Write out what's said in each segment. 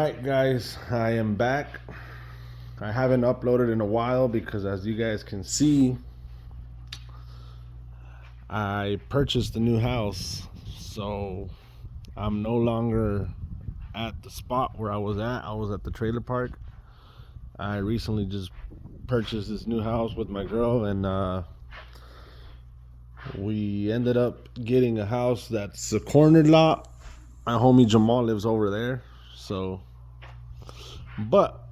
Alright guys, I am back. I haven't uploaded in a while because, as you guys can see, I purchased a new house. So I'm no longer at the spot where I was at. I was at the trailer park. I recently just purchased this new house with my girl, and we ended up getting a house that's a corner lot. My homie Jamal lives over there. But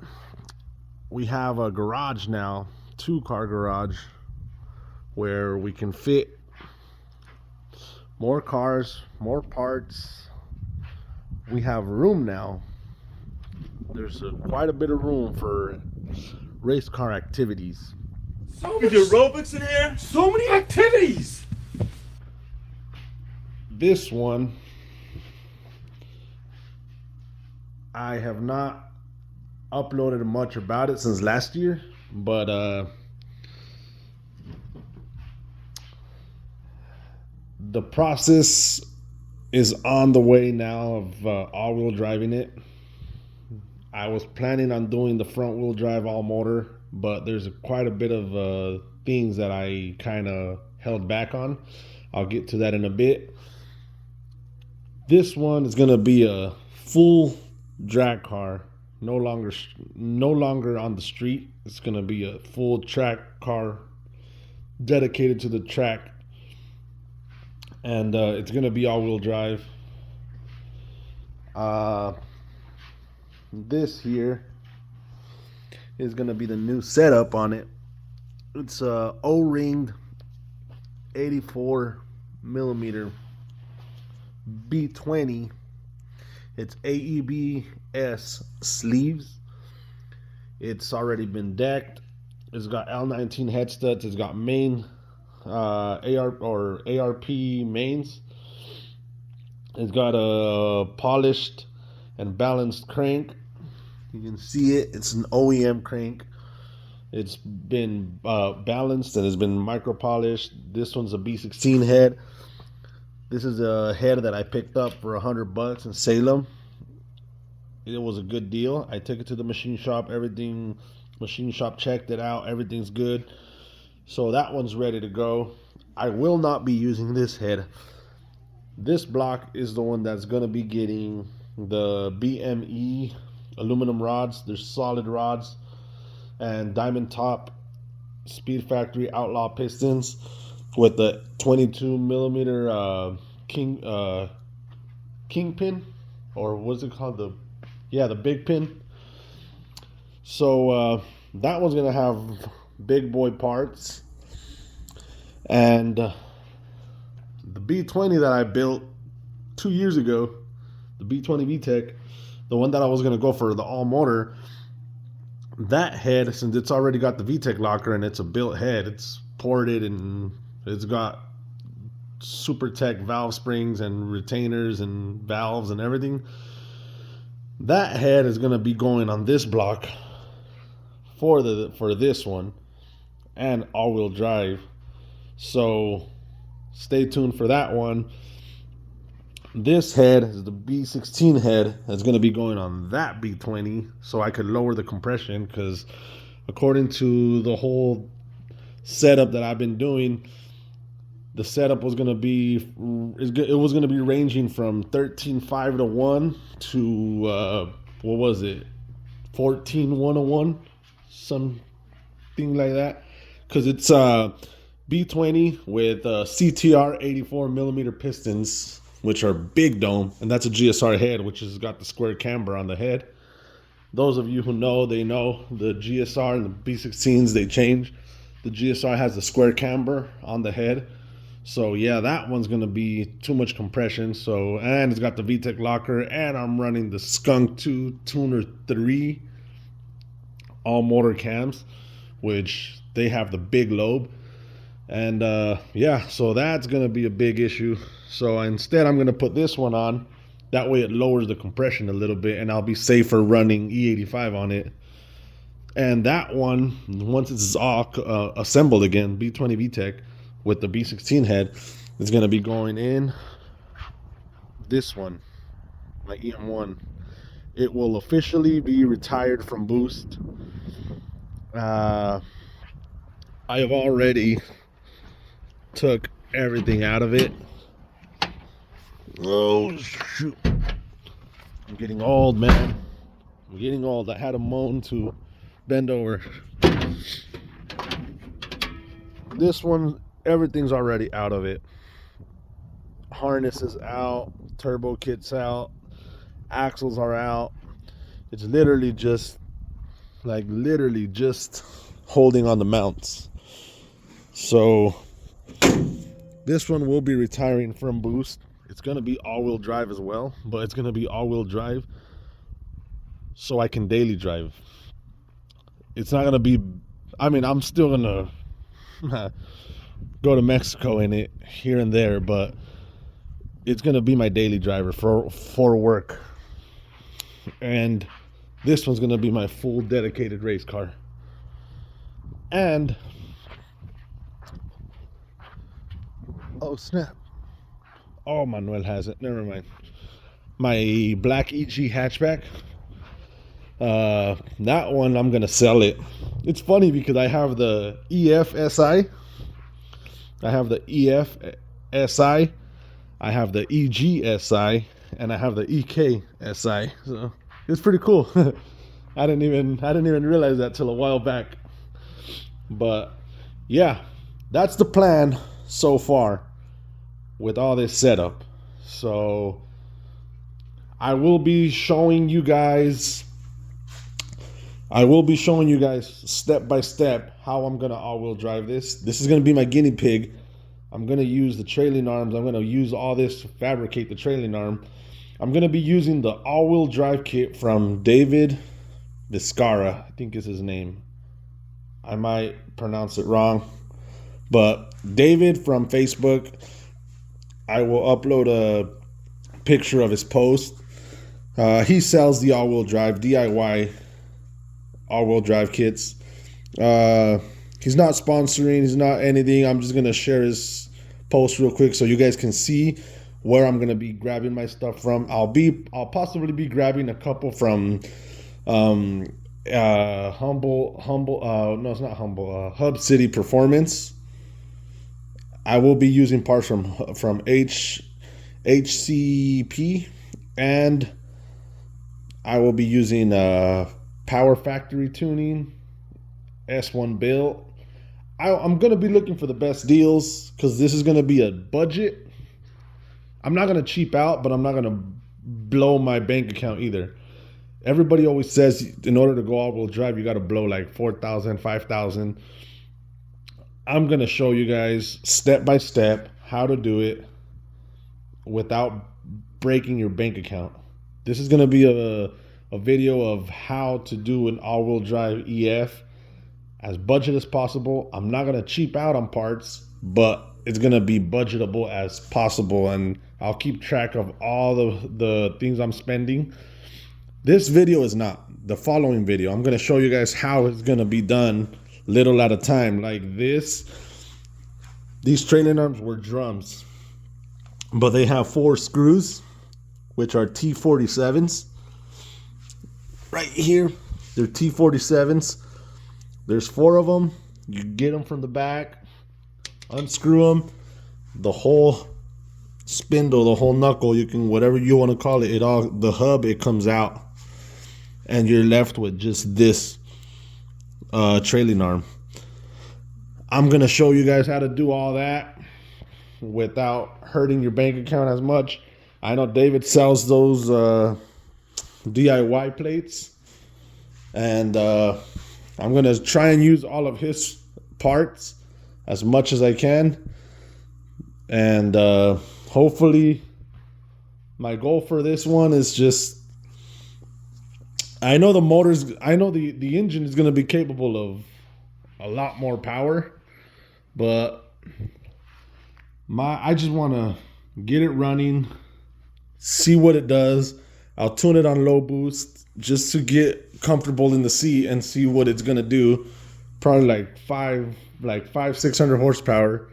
we have a garage now, 2-car garage, where we can fit more cars, more parts. We have room now. There's quite a bit of room for race car activities. So many aerobics in here. So many activities. This one, I have not uploaded much about it since last year, but the process is on the way now of all-wheel driving it. I was planning on doing the front-wheel drive all-motor, but there's quite a bit of things that I kind of held back on. I'll get to that in a bit. This one is going to be a full drag car, no longer on the street. It's going to be a full track car dedicated to the track, and it's going to be all-wheel drive. This here is going to be the new setup on it. It's a O-ringed 84 millimeter B20. It's AEBS sleeves. It's already been decked. It's got L19 head studs. It's got main ARP mains. It's got a polished and balanced crank. You can see it. It's an OEM crank. It's been balanced and it's been micro polished. This one's a B16 head. This is a head that I picked up for $100 in Salem. It was a good deal. I took it to the machine shop. Machine shop checked it out. Everything's good. So that one's ready to go. I will not be using this head. This block is the one that's going to be getting the BME aluminum rods. They're solid rods, and diamond top Speed Factory Outlaw pistons with the 22 millimeter kingpin, or what's it called? The big pin. So that one's gonna have big boy parts, and the B20 that I built 2 years ago, the B20 VTEC, the one that I was gonna go for the all motor. That head, since it's already got the VTEC locker and it's a built head, it's ported and it's got Super Tech valve springs and retainers and valves and everything. That head is going to be going on this block for this one, and all-wheel drive. So stay tuned for that one. This head is the B16 head that's going to be going on that B20, so I could lower the compression, because according to the whole setup that I've been doing, the setup was going to be, it was going to be ranging from 13.5 to 1 to what was it, 14.1 to 1, something like that, because it's B20 with CTR 84 millimeter pistons, which are big dome, and that's a GSR head, which has got the square camber on the head. Those of you who know, they know the GSR and the B16s, they change. The GSR has the square camber on the head. So yeah, that one's gonna be too much compression. So, and it's got the VTEC locker, and I'm running the Skunk 2 Tuner 3 all motor cams, which they have the big lobe. And yeah, so that's gonna be a big issue. So instead, I'm gonna put this one on. That way it lowers the compression a little bit, and I'll be safer running E85 on it. And that one, once it's all assembled again, B20 VTEC with the B16 head, is going to be going in this one, my EM1. it will officially be retired from Boost. I have already took everything out of it. Oh shoot, I'm getting old, man. I'm getting old. I had a moan to bend over. This one, everything's already out of it. Harness is out, turbo kit's out, axles are out. It's literally just holding on the mounts. So this one will be retiring from Boost. It's gonna be all-wheel drive as well, but it's gonna be all-wheel drive so I can daily drive. It's not gonna be, I mean, I'm still gonna go to Mexico in it here and there, but it's gonna be my daily driver for work. And this one's gonna be my full dedicated race car. And oh snap! Oh, Manuel has it. Never mind. My black EG hatchback. That one I'm gonna sell it. It's funny because I have the EF-SI. I have the EF-SI. I have the EG-SI, and I have the EK-SI. So it's pretty cool. I didn't even realize that till a while back. But yeah, that's the plan so far with all this setup. So I will be showing you guys step by step how I'm gonna all-wheel drive this. This is gonna be my guinea pig. I'm gonna use the trailing arms. I'm gonna use all this to fabricate the trailing arm. I'm gonna be using the all-wheel drive kit from David Vizcara, I think is his name. I might pronounce it wrong, but David from Facebook. I will upload a picture of his post. He sells the all-wheel drive DIY all-wheel drive kits. He's not sponsoring. He's not anything. I'm just gonna share his post real quick so you guys can see where I'm gonna be grabbing my stuff from. I'll possibly be grabbing a couple from Hub City Performance. I will be using parts from HCP, and I will be using Power Factory Tuning, S1 build. I'm going to be looking for the best deals because this is going to be a budget. I'm not going to cheap out, but I'm not going to blow my bank account either. Everybody always says in order to go all-wheel drive, you got to blow like $4,000, $5,000. I'm going to show you guys step by step how to do it without breaking your bank account. This is going to be a video of how to do an all-wheel drive EF as budget as possible. I'm not going to cheap out on parts, but it's going to be budgetable as possible, and I'll keep track of all the things I'm spending. This video is not. The following video, I'm going to show you guys how it's going to be done little at a time. Like this, these trailing arms were drums, but they have 4 screws, which are T47s. Right here, they're T47s. There's 4 of them. You get them from the back, unscrew them, the whole spindle, the whole knuckle, you can, whatever you want to call it, the hub, it comes out, and you're left with just this trailing arm. I'm gonna show you guys how to do all that without hurting your bank account as much. I know David sells those DIY plates, and I'm gonna try and use all of his parts as much as I can, and hopefully my goal for this one is just, I know the engine is going to be capable of a lot more power, but I just want to get it running, see what it does. I'll tune it on low boost just to get comfortable in the seat and see what it's going to do. Probably like 600 horsepower.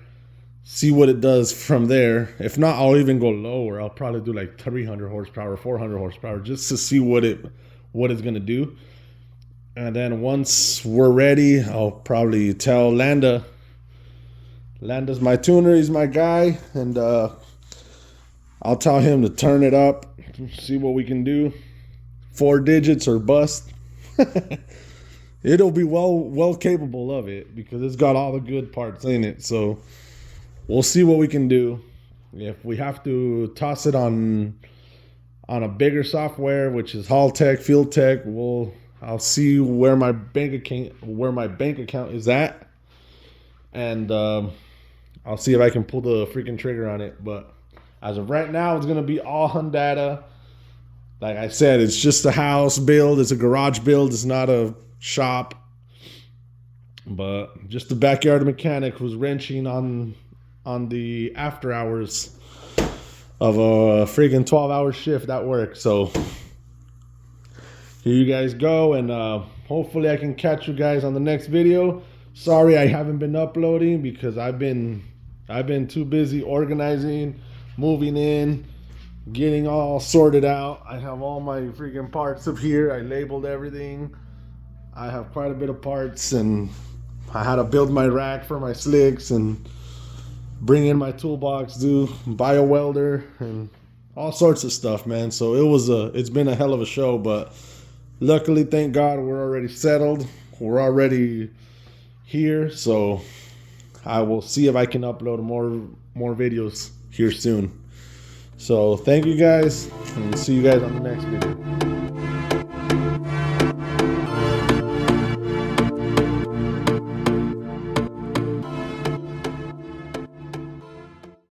see what it does from there. If not, I'll even go lower. I'll probably do like 300 horsepower, 400 horsepower, just to see what it's gonna do. And then once we're ready, I'll probably tell Landa's my tuner, he's my guy, and I'll tell him to turn it up, see what we can do. 4 digits or bust. It'll be well capable of it because it's got all the good parts in it. So we'll see what we can do. If we have to toss it on a bigger software, which is Haul Tech, Field Tech, I'll see where my bank account is at, and I'll see if I can pull the freaking trigger on it. But as of right now, it's gonna be all Hyundai. Like I said, it's just a house build. It's a garage build. It's not a shop. But just the backyard mechanic who's wrenching on the after hours of a freaking 12-hour shift at work. So here you guys go, and hopefully I can catch you guys on the next video. Sorry I haven't been uploading because I've been too busy organizing, moving in, getting all sorted out. I have all my freaking parts up here. I labeled everything. I have quite a bit of parts, and I had to build my rack for my slicks and bring in my toolbox, buy a welder, and all sorts of stuff, man. So it's been a hell of a show, but luckily, thank God, we're already settled. We're already here, so I will see if I can upload more videos here soon. So thank you guys, and see you guys on the next video.